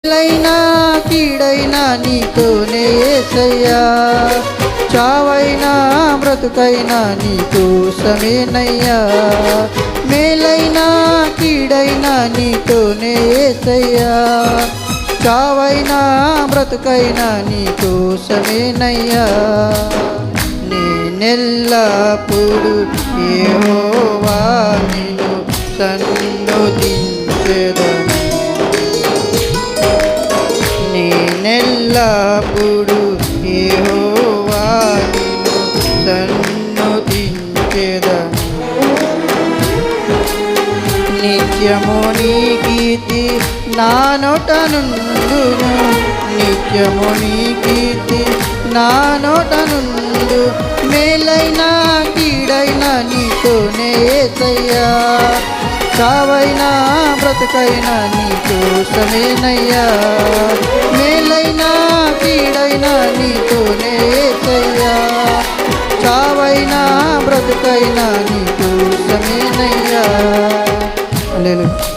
మేలైనా కీడైనా నీతోనే యేసయ్యా, చావైనా బ్రతుకైనా నీకోసమేనయ్యా. మేలైనా కీడైనా నీతోనే యేసయ్యా, చావైనా బ్రతుకైనా నీకోసమేనయ్యా. నేనెల్లప్పుడు యెహోవా నిన్ను సన్నుతించెదను. నేనెల్లప్పుడు యెహోవా నిన్ను సన్నుతించెదను. నిత్యము నీ కీర్తి నా నోట నుండును, నిత్యము నీ కీర్తి నా నోట నుండు. మేలైనా కీడైనా నీతోనే యేసయ్యా, చావైనా బ్రతుకైనా నీకోసమేనయ్యా. మేలైనా కీడైనా నీతోనే యేసయ్యా, చావైనా బ్రతుకైనా నీకోసమేనయ్యా. హల్లెలూయా.